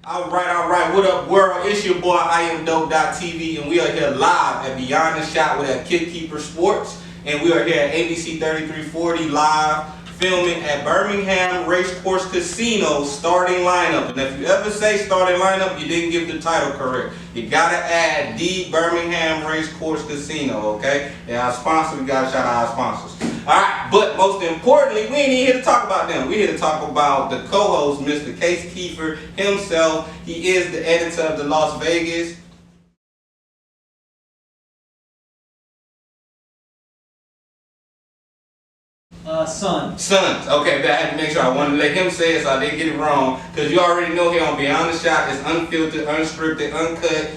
All right. What up, world? It's your boy, I am Dope.TV, and we are here live at Beyond the Shot with Keefer Sports. And we are here at ABC 3340 live, filming at Birmingham Race Course Casino starting lineup. And if you ever say starting lineup, you didn't give the title correct. You gotta add the Birmingham Race Course Casino, okay? And our sponsor, we gotta shout out our sponsors. Alright, but most importantly, we ain't even here to talk about them. We're here to talk about the co-host, Mr. Keefer himself. He is the editor of the Las Vegas. Sons. Okay, but I had to make sure I wanted to let him say it so I didn't get it wrong. Because you already know here on Beyond the Shot, it's unfiltered, unscripted, uncut.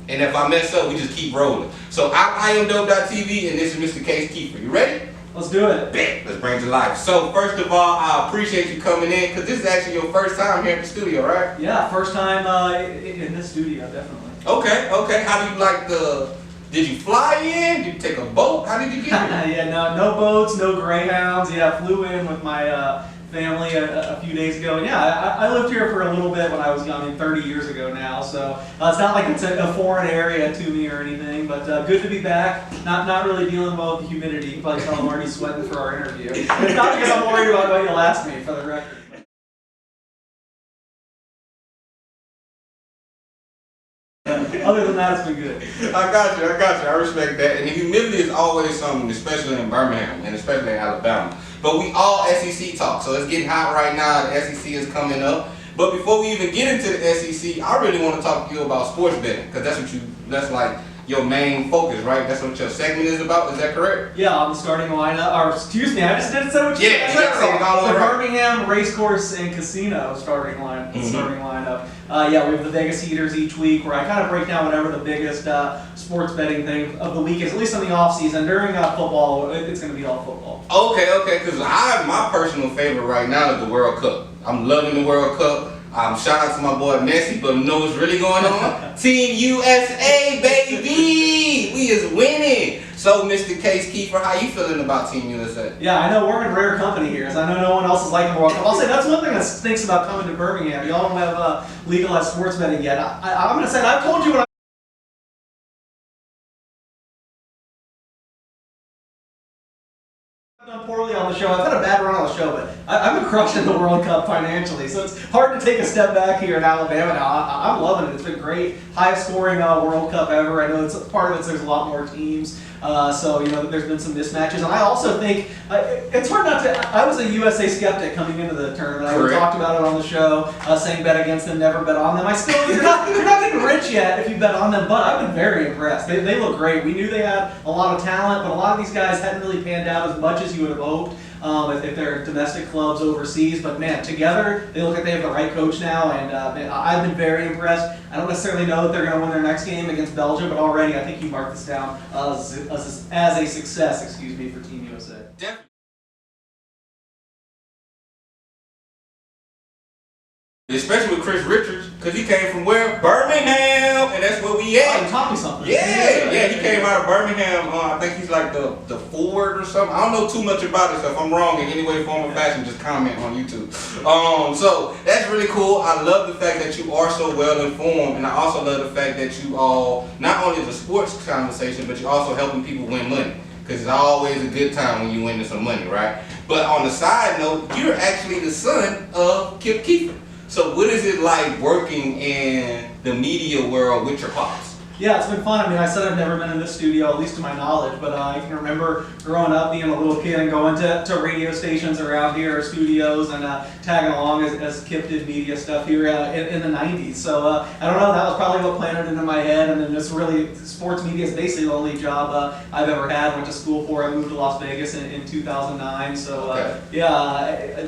And if I mess up, we just keep rolling. So I am Dope.TV, and this is Mr. Keefer. You ready? Let's do it. Bet. Let's bring it to life. So first of all, I appreciate you coming in, because this is actually your first time here at the studio, right? Yeah, first time in this studio, definitely. Okay. How do you like did you fly in? Did you take a boat? How did you get here? Yeah, no boats, no Greyhounds. Yeah, flew in with my family a few days ago. And yeah, I lived here for a little bit when I was young, 30 years ago now. So it's not like it's a foreign area to me or anything, but good to be back. Not really dealing well with the humidity. You can probably tell I'm already sweating for our interview. It's not because I'm worried about what you'll ask me, for the record. Other than that, it's been good. I got you. I respect that. And the humidity is always something, especially in Birmingham and especially in Alabama. But we all SEC talk, so it's getting hot right now. The SEC is coming up. But before we even get into the SEC, I really want to talk to you about sports betting, because that's like your main focus, right? That's what your segment is about. Is that correct? Yeah, on the starting lineup. Or excuse me, I just didn't say what you said. The Birmingham Race Course and Casino starting lineup. Yeah, we have the Vegas heaters each week, where I kind of break down whatever the biggest sports betting thing of the week is, at least in the off season. During football, it's going to be all football. Okay. Because my personal favorite right now is the World Cup. I'm loving the World Cup. Shout out to my boy Messi, but you know what's really going on? Team USA, baby! We is winning! So, Mr. Keefer, how you feeling about Team USA? Yeah, I know we're in rare company here, as I know no one else is like the World Cup. I'll say that's one thing that stinks about coming to Birmingham. Y'all don't have legalized sports betting yet. I'm going to say, I've told you what I've done poorly on the show. I've had a bad run on the show, but I've been crushing the World Cup financially, so it's hard to take a step back here in Alabama now. I'm loving it. It's been great. Highest scoring World Cup ever. I know it's part of it. There's a lot more teams, so there's been some mismatches. And I also think it's hard not to. I was a USA skeptic coming into the tournament. I talked about it on the show, saying bet against them, never bet on them. You're not getting rich yet if you bet on them, but I've been very impressed. They look great. We knew they had a lot of talent, but a lot of these guys hadn't really panned out as much as you would have hoped. If they're domestic clubs overseas, but man, together they look like they have the right coach now, and man, I've been very impressed. I don't necessarily know that they're going to win their next game against Belgium, but already I think you mark this down as a success, for Team USA. Definitely. Especially with Chris Richards, because he came from where? Birmingham, and that's where we at. Oh, you taught me something. Yeah, he came out of Birmingham. I think he's like the forward or something. I don't know too much about it, so if I'm wrong in any way, form, or fashion, just comment on YouTube. So that's really cool. I love the fact that you are so well informed, and I also love the fact that you all, not only the sports conversation, but you're also helping people win money. Because it's always a good time when you win some money, right? But on the side note, you're actually the son of Keefer. So what is it like working in the media world with your pops? Yeah, it's been fun. I mean, I said I've never been in this studio, at least to my knowledge, but I can remember growing up, being a little kid and going to radio stations around here, or studios, and tagging along as Kip did media stuff here in the 90s. So I don't know, that was probably what planted into my head, and then just really, sports media is basically the only job I've ever had. Went to school for. I moved to Las Vegas in 2009, so yeah.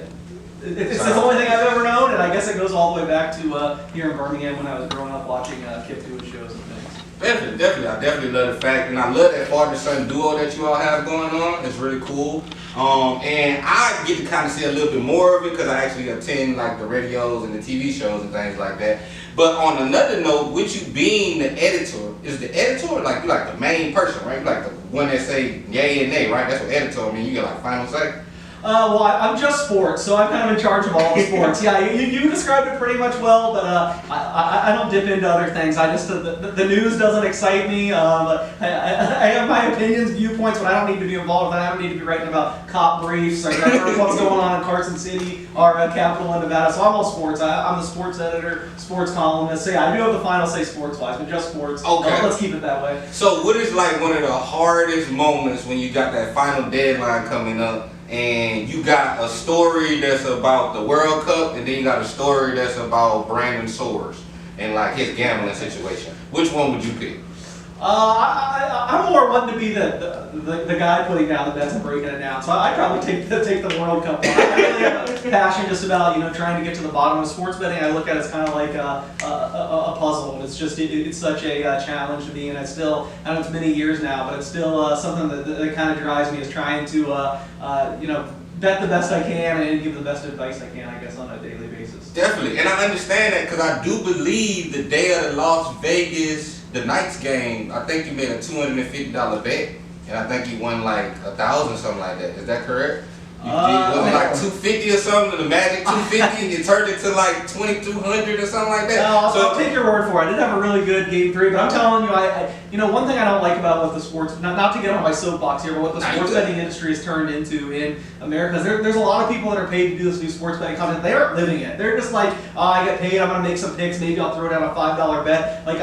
It's the only thing I've ever known, and I guess it goes all the way back to here in Birmingham when I was growing up watching Kip do his shows and things. Definitely. I definitely love the fact, and I love that father-son duo that you all have going on. It's really cool. And I get to kind of see a little bit more of it because I actually attend like the radios and the TV shows and things like that. But on another note, with you being the editor, is the editor like you like the main person, right? You like the one that say yay and nay, right? That's what editor mean. You get like final say. Well, I'm just sports, so I'm kind of in charge of all the sports. Yeah, you described it pretty much well, but I don't dip into other things. I just the news doesn't excite me. I have my opinions, viewpoints, but I don't need to be involved. I don't need to be writing about cop briefs or what's going on in Carson City or capital in Nevada. So I'm all sports. I'm the sports editor, sports columnist. So yeah, I do have the final say sports-wise, but just sports. Okay. Let's keep it that way. So what is like one of the hardest moments when you got that final deadline coming up and you got a story that's about the World Cup and then you got a story that's about Brandon Soares and like his gambling situation? Which one would you pick? I'm more one to be the guy putting down the bets and breaking it down. So I'd probably take the World Cup one. I really have a passion just about trying to get to the bottom of sports betting. I look at it as kind of like a puzzle. It's just it's such a challenge to me, and I know it's many years now, but it's still something that kind of drives me is trying to bet the best I can and give the best advice I can, I guess, on a daily basis. Definitely, and I understand that because I do believe the day of the Las Vegas, the Knights game, I think you made a $250 bet, and I think you won like 1,000, something like that. Is that correct? Was it like 250 or something? The Magic 250, and you turned it to like 2,200 or something like that. No, so I'll take your word for it. I did have a really good game 3, but I'm telling you, one thing I don't like about what the sports, not to get on my soapbox here, but what the sports betting industry has turned into in America is there's a lot of people that are paid to do this new sports betting content. They aren't living it. They're just like, I get paid, I'm going to make some picks, maybe I'll throw down a $5 bet. Like,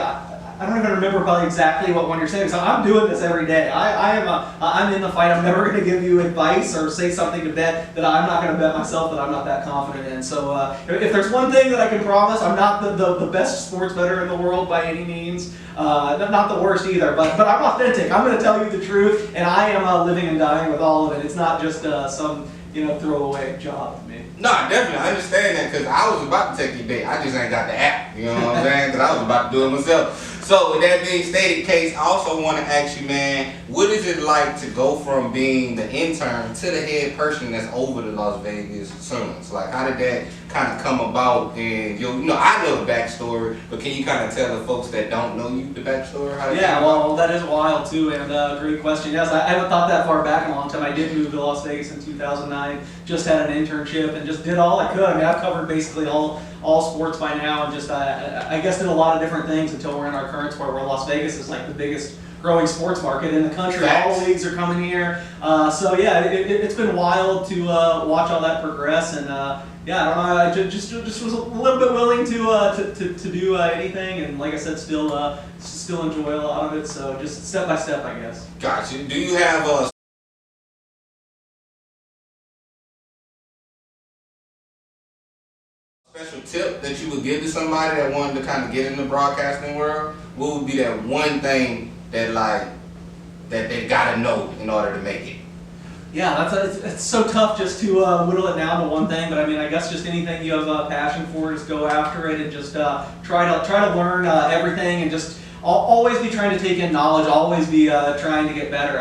I don't even remember probably exactly what one you're saying. So I'm doing this every day. I'm in the fight. I'm never going to give you advice or say something to bet that I'm not going to bet myself that I'm not that confident in. So if there's one thing that I can promise, I'm not the best sports bettor in the world by any means. Not the worst either. But I'm authentic. I'm going to tell you the truth, and I am living and dying with all of it. It's not just some throwaway job to me. No, definitely. I understand that because I was about to take your bet. I just ain't got the app. You know what I'm saying? Because I was about to do it myself. So with that being stated, Case, I also want to ask you, man, what is it like to go from being the intern to the head person that's over the Las Vegas Suns? Like, how did that kind of come about? And I know the backstory, but can you kind of tell the folks that don't know you the backstory? Well, that is wild too, and great question. Yes, I haven't thought that far back in a long time. I did move to Las Vegas in 2009. Just had an internship and just did all I could. I mean, I've covered basically all sports by now, and just I guess did a lot of different things until we're in our current sport where Las Vegas is like the biggest growing sports market in the country. Facts. All the leagues are coming here. So yeah, it's been wild to watch all that progress, and I don't know. I just was a little bit willing to do anything, and like I said, still enjoy a lot of it. So just step by step, I guess. Gotcha. Do you have a special tip that you would give to somebody that wanted to kind of get in the broadcasting world? What would be that one thing that they gotta know in order to make it? Yeah, it's so tough just to whittle it down to one thing, but I mean, I guess just anything you have a passion for, just go after it and just try to learn everything, and just always be trying to take in knowledge, always be trying to get better.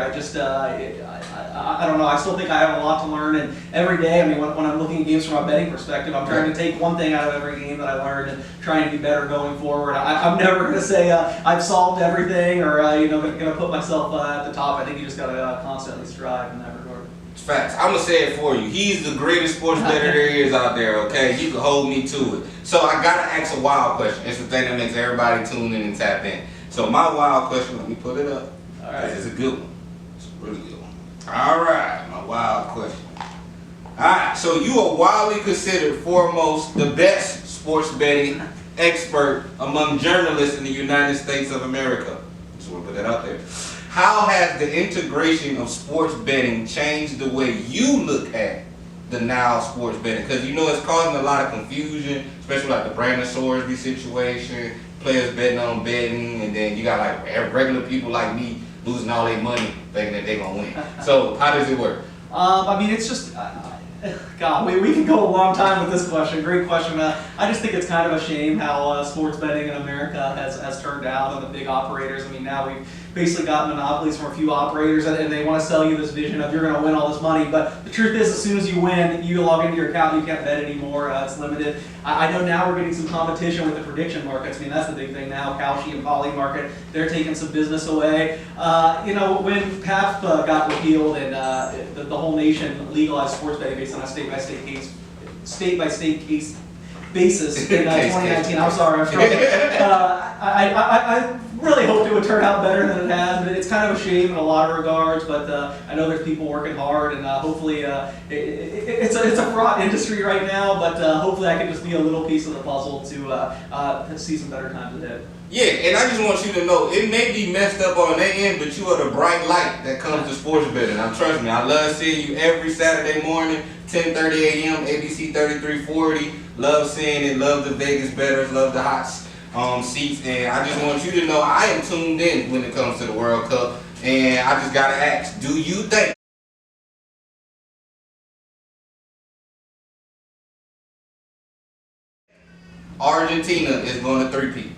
I don't know, I still think I have a lot to learn, and every day, I mean, when I'm looking at games from a betting perspective, I'm trying to take one thing out of every game that I learned and trying to be better going forward. I'm never going to say I've solved everything or going to put myself at the top. I think you just got to constantly strive in that regard. Facts. I'm going to say it for you. He's the greatest sports bettor there is out there, okay? You can hold me to it. So I got to ask a wild question. It's the thing that makes everybody tune in and tap in. So my wild question, let me put it up. All right. It's a good one. It's a really good one. All right, my wild question. All right, so you are widely considered foremost the best sports betting expert among journalists in the United States of America. Just want to put that out there. How has the integration of sports betting changed the way you look at the now sports betting? Because it's causing a lot of confusion, especially like the Brandon Soares situation, players betting on betting, and then you got like regular people like me losing all their money thinking that they're going to win. So how does it work? I mean, it's just, God, we can go a long time with this question. Great question. I just think it's kind of a shame how sports betting in America has turned out, and the big operators. I mean, now basically got monopolies from a few operators, and they want to sell you this vision of you're going to win all this money. But the truth is, as soon as you win, you log into your account, you can't bet anymore. It's limited. I know now we're getting some competition with the prediction markets. I mean, that's the big thing now. Kalshi and Poly Market, they're taking some business away. You know, when PAP got repealed and the whole nation legalized sports betting based on a state-by-state case basis in 2019. I'm sorry, I'm struggling. I really hoped it would turn out better than it has, but it's kind of a shame in a lot of regards. But I know there's people working hard, and hopefully it's a fraught industry right now. But hopefully I can just be a little piece of the puzzle to see some better times ahead. Yeah, and I just want you to know, it may be messed up on their end, but you are the bright light that comes to sports betting. Now, trust me, I love seeing you every Saturday morning, 10:30 a.m., ABC 3340. Love seeing it, love the Vegas bettors, love the hot seats, and I just want you to know I am tuned in when it comes to the World Cup, and I just got to ask, do you think Argentina is going to three-peat?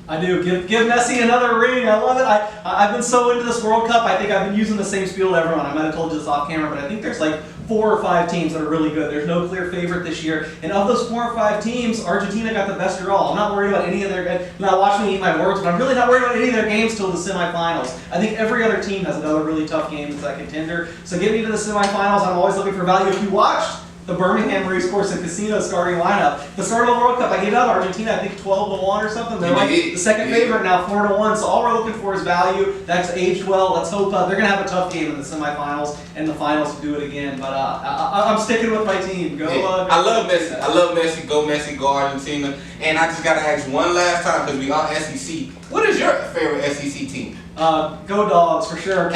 I do. Give Messi another ring. I love it. I've been so into this World Cup. I think I've been using the same spiel to everyone. I might have told you this off camera, but I think there's like 4 or 5 teams that are really good. There's no clear favorite this year. And of those 4 or 5 teams, Argentina got the best draw. I'm not worried about any of their. Now watch me eat my words, but I'm really not worried about any of their games till the semifinals. I think every other team has another really tough game that's a contender. So get me to the semifinals. I'm always looking for value. If you watched the Birmingham Race Course Set Casino starting lineup, the start of the World Cup, I gave out Argentina, I think 12-1 or something. They're like the second favorite now, 4-1. So all we're looking for is value. That's aged well. Let's hope they're going to have a tough game in the semifinals and the finals to do it again. But I'm sticking with my team. Go! I love Messi. I love Messi. Go Messi. Go Argentina. And I just got to ask one last time because we are SEC. What is your favorite SEC team? Go Dogs for sure.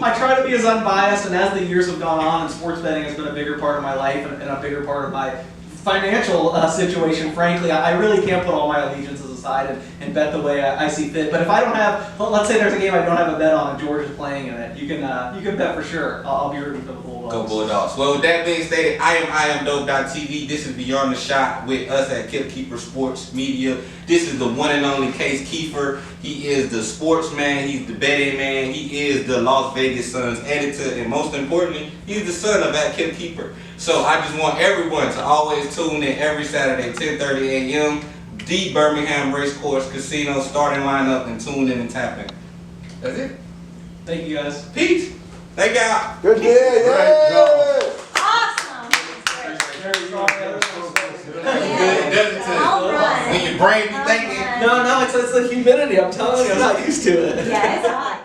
I try to be as unbiased, and as the years have gone on, and sports betting has been a bigger part of my life and a bigger part of my financial situation, frankly, I really can't put all my allegiances aside and bet the way I see fit. But if I don't have, let's say there's a game I don't have a bet on and George is playing in it, you can bet for sure I'll be rooting for the Bulldogs. Go Bulldogs. Well, with that being stated, I am dope.tv. This is Beyond the Shot with us at Keefer Sports Media. This is the one and only Case Keefer. He is the sportsman, he's the betting man, he is the Las Vegas Suns editor, and most importantly, he's the son of that Keefer. So I just want everyone to always tune in every Saturday, 10:30 a.m. The Birmingham Race Course Casino starting lineup, and tune in and tap in. That's it. Thank you guys. Peace. Thank y'all. Good day, yeah. Awesome. Very strong. Good, doesn't it? All right. When your brain be thinking. No, it's the humidity. I'm telling you, I'm not used to it. Yeah, it's hot.